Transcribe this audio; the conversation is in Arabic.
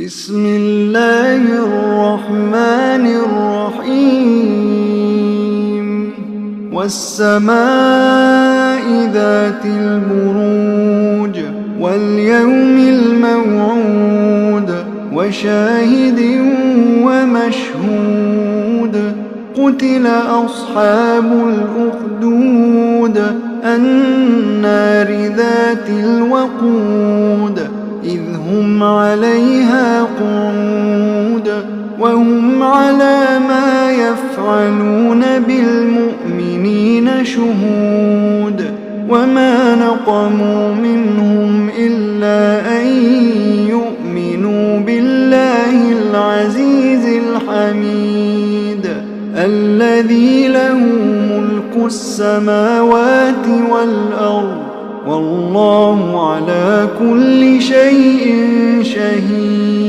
بسم الله الرحمن الرحيم والسماء ذات البروج واليوم الموعود وشاهد ومشهود قتل أصحاب الأخدود النار ذات الوقود إذ هم عليها قعود وهم على ما يفعلون بالمؤمنين شهود وما نقموا منهم إلا أن يؤمنوا بالله العزيز الحميد الذي له ملك السماوات والأرض والله على كل شيء شهيد.